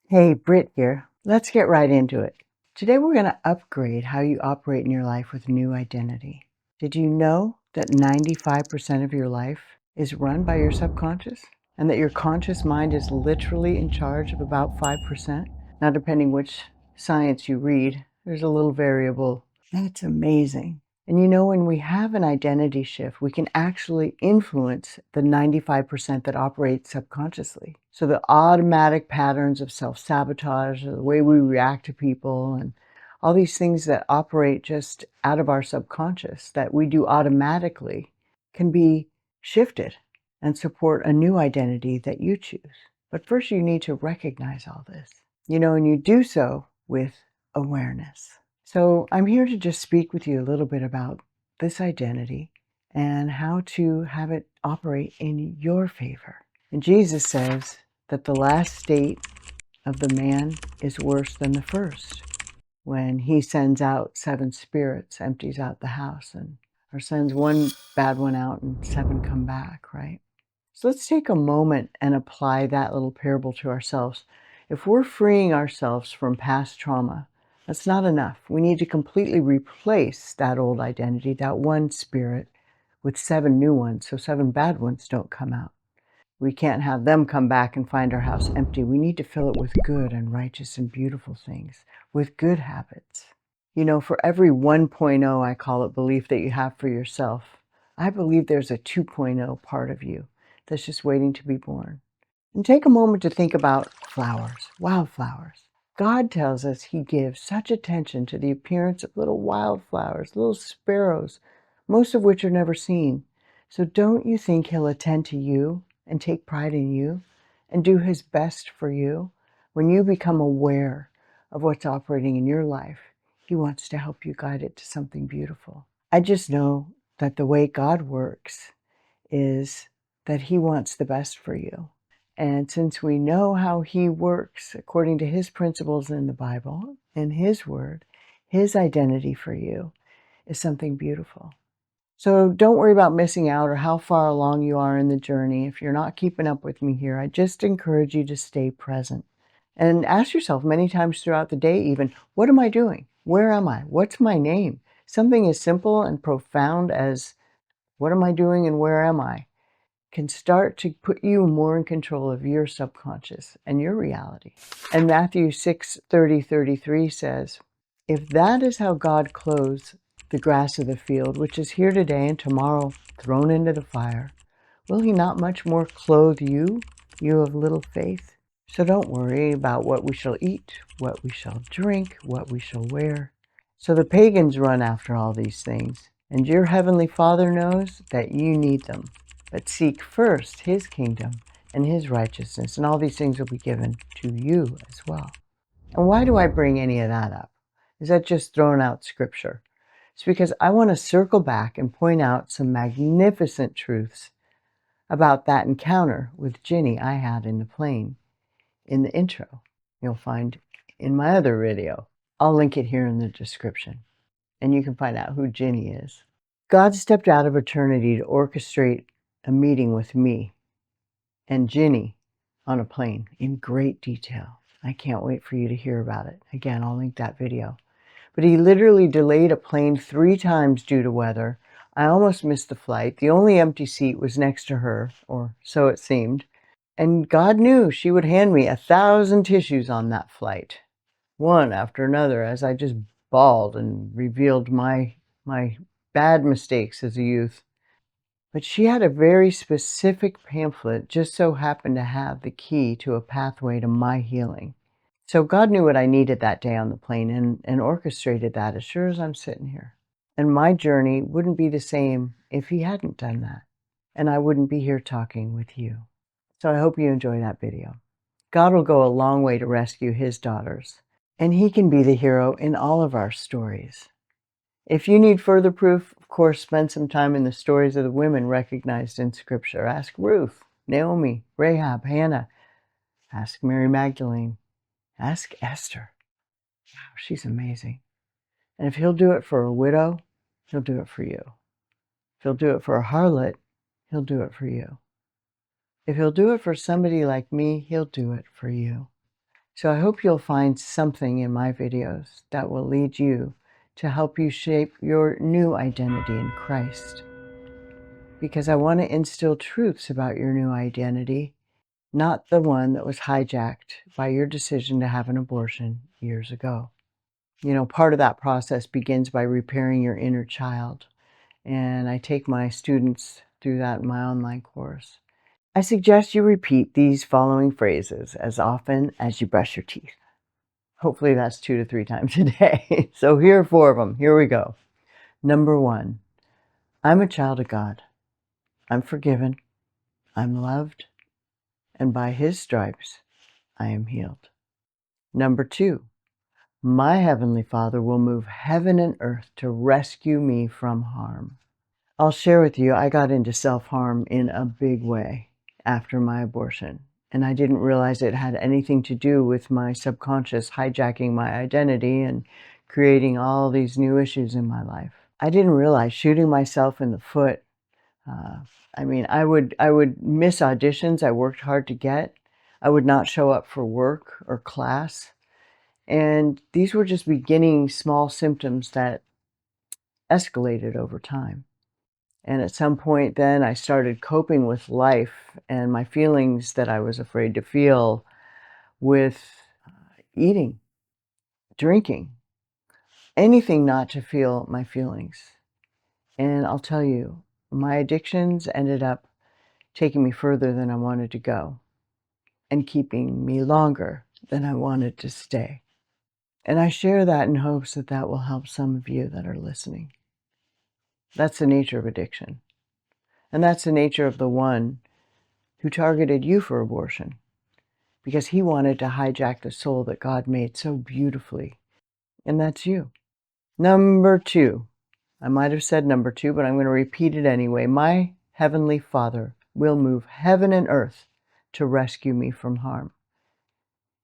Hey, Britt here. Let's get right into it. Today we're going to upgrade how you operate in your life with a new identity. Did you know that 95% of your life is run by your subconscious? And that your conscious mind is literally in charge of about 5%? Now, depending which science you read, there's a little variable. That's amazing. And you know, when we have an identity shift, we can actually influence the 95% that operates subconsciously. So the automatic patterns of self-sabotage, the way we react to people, and all these things that operate just out of our subconscious that we do automatically can be shifted and support a new identity that you choose. But first you need to recognize all this, and you do so with awareness. So I'm here to just speak with you a little bit about this identity and how to have it operate in your favor. And Jesus says that the last state of the man is worse than the first. When he sends out 7 spirits, empties out the house, or sends one bad one out and 7 come back, right? So let's take a moment and apply that little parable to ourselves. If we're freeing ourselves from past trauma, that's not enough. We need to completely replace that old identity, that one spirit, with 7 new ones, so 7 bad ones don't come out. We can't have them come back and find our house empty. We need to fill it with good and righteous and beautiful things, with good habits. For every 1.0, I call it, belief that you have for yourself, I believe there's a 2.0 part of you that's just waiting to be born. And take a moment to think about flowers, wildflowers. God tells us he gives such attention to the appearance of little wildflowers, little sparrows, most of which are never seen. So don't you think he'll attend to you and take pride in you and do his best for you? When you become aware of what's operating in your life, he wants to help you guide it to something beautiful. I just know that the way God works is that he wants the best for you. And since we know how he works according to his principles in the Bible, in his word, his identity for you is something beautiful. So don't worry about missing out or how far along you are in the journey. If you're not keeping up with me here, I just encourage you to stay present and ask yourself many times throughout the day even, what am I doing? Where am I? What's my name? Something as simple and profound as what am I doing and where am I can start to put you more in control of your subconscious and your reality. And Matthew 6:30-33 says, if that is how God clothes the grass of the field, which is here today and tomorrow thrown into the fire, will he not much more clothe you, you of little faith? So don't worry about what we shall eat, what we shall drink, what we shall wear. So the pagans run after all these things, and your heavenly Father knows that you need them. But seek first his kingdom and his righteousness, and all these things will be given to you as well. And why do I bring any of that up? Is that just throwing out scripture? It's because I want to circle back and point out some magnificent truths about that encounter with Ginny I had in the plane in the intro. You'll find in my other video. I'll link it here in the description, and you can find out who Ginny is. God stepped out of eternity to orchestrate a meeting with me and Ginny on a plane in great detail. I can't wait for you to hear about it. Again, I'll link that video. But he literally delayed a plane 3 times due to weather. I almost missed the flight. The only empty seat was next to her, or so it seemed. And God knew she would hand me 1,000 tissues on that flight, one after another, as I just bawled and revealed my bad mistakes as a youth. But she had a very specific pamphlet, just so happened to have the key to a pathway to my healing. So God knew what I needed that day on the plane and orchestrated that as sure as I'm sitting here. And my journey wouldn't be the same if he hadn't done that. And I wouldn't be here talking with you. So I hope you enjoy that video. God will go a long way to rescue his daughters. And he can be the hero in all of our stories. If you need further proof, of course, spend some time in the stories of the women recognized in Scripture. Ask Ruth, Naomi, Rahab, Hannah. Ask Mary Magdalene. Ask Esther. Wow, she's amazing. And if he'll do it for a widow, he'll do it for you. If he'll do it for a harlot, he'll do it for you. If he'll do it for somebody like me, he'll do it for you. So I hope you'll find something in my videos that will lead you to help you shape your new identity in Christ. Because I want to instill truths about your new identity, not the one that was hijacked by your decision to have an abortion years ago. You know, part of that process begins by repairing your inner child. And I take my students through that in my online course. I suggest you repeat these following phrases as often as you brush your teeth. Hopefully that's 2 to 3 times a day. So here are 4 of them. Here we go. Number 1, I'm a child of God. I'm forgiven. I'm loved. And by His stripes, I am healed. Number 2, my Heavenly Father will move heaven and earth to rescue me from harm. I'll share with you, I got into self-harm in a big way after my abortion. And I didn't realize it had anything to do with my subconscious hijacking my identity and creating all these new issues in my life. I didn't realize shooting myself in the foot. I would miss auditions I worked hard to get. I would not show up for work or class. And these were just beginning small symptoms that escalated over time. And at some point then I started coping with life and my feelings that I was afraid to feel with eating, drinking, anything not to feel my feelings. And I'll tell you, my addictions ended up taking me further than I wanted to go and keeping me longer than I wanted to stay. And I share that in hopes that that will help some of you that are listening. That's the nature of addiction. And that's the nature of the one who targeted you for abortion, because he wanted to hijack the soul that God made so beautifully. And that's you. Number 2. I might have said number 2, but I'm going to repeat it anyway. My Heavenly Father will move heaven and earth to rescue me from harm.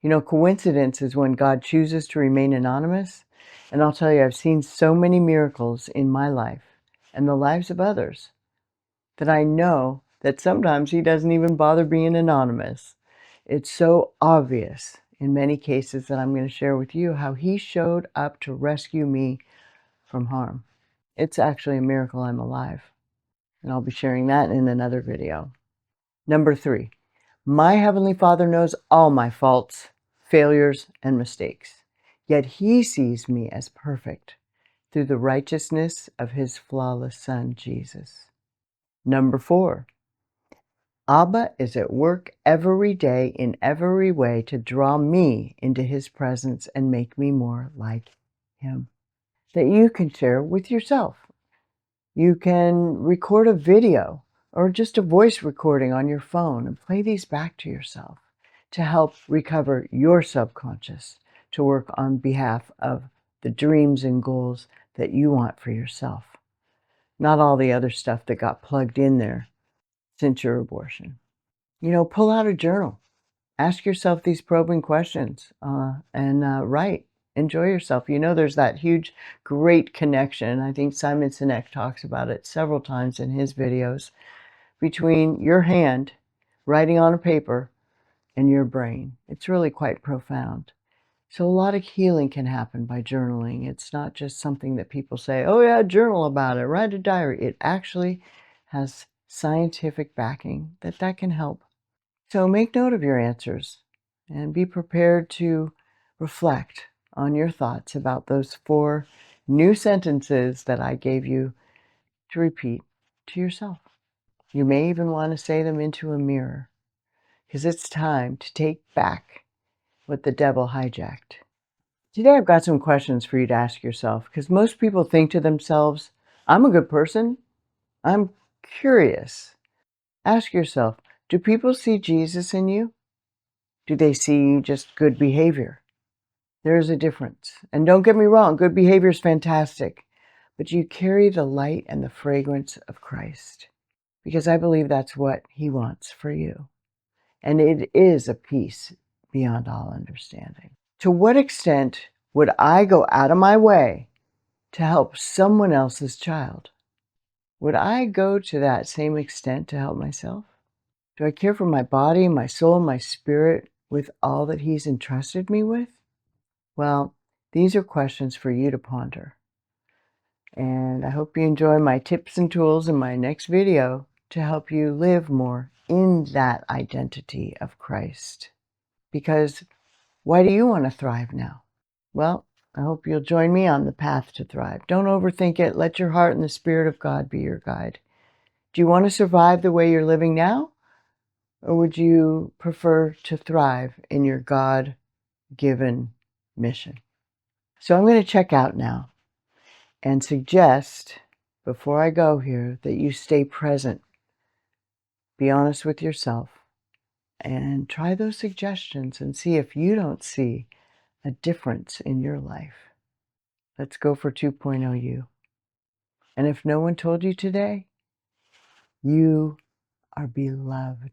You know, coincidence is when God chooses to remain anonymous. And I'll tell you, I've seen so many miracles in my life and the lives of others that I know that sometimes He doesn't even bother being anonymous. It's so obvious in many cases that I'm going to share with you how He showed up to rescue me from harm. It's actually a miracle I'm alive. And I'll be sharing that in another video. Number 3, my Heavenly Father knows all my faults, failures, and mistakes. Yet He sees me as perfect through the righteousness of His flawless Son, Jesus. Number 4, Abba is at work every day in every way to draw me into His presence and make me more like Him. That you can share with yourself. You can record a video or just a voice recording on your phone and play these back to yourself to help recover your subconscious, to work on behalf of the dreams and goals that you want for yourself. Not all the other stuff that got plugged in there since your abortion. You know, pull out a journal. Ask yourself these probing questions and write. Enjoy yourself. You know, there's that huge, great connection. I think Simon Sinek talks about it several times in his videos between your hand writing on a paper and your brain. It's really quite profound. So a lot of healing can happen by journaling. It's not just something that people say, oh yeah, journal about it, write a diary. It actually has scientific backing that can help. So make note of your answers and be prepared to reflect on your thoughts about those 4 new sentences that I gave you to repeat to yourself. You may even want to say them into a mirror, because it's time to take back what the devil hijacked. Today I've got some questions for you to ask yourself, because most people think to themselves, I'm a good person. I'm curious. Ask yourself, do people see Jesus in you? Do they see just good behavior? There is a difference. And don't get me wrong, good behavior is fantastic. But you carry the light and the fragrance of Christ. Because I believe that's what He wants for you. And it is a peace beyond all understanding. To what extent would I go out of my way to help someone else's child? Would I go to that same extent to help myself? Do I care for my body, my soul, my spirit with all that He's entrusted me with? Well, these are questions for you to ponder. And I hope you enjoy my tips and tools in my next video to help you live more in that identity of Christ. Because why do you want to thrive now? Well, I hope you'll join me on the path to thrive. Don't overthink it. Let your heart and the Spirit of God be your guide. Do you want to survive the way you're living now? Or would you prefer to thrive in your God-given mission? So I'm going to check out now and suggest, before I go here, that you stay present. Be honest with yourself and try those suggestions and see if you don't see a difference in your life. Let's go for 2.0 you. And if no one told you today, you are beloved.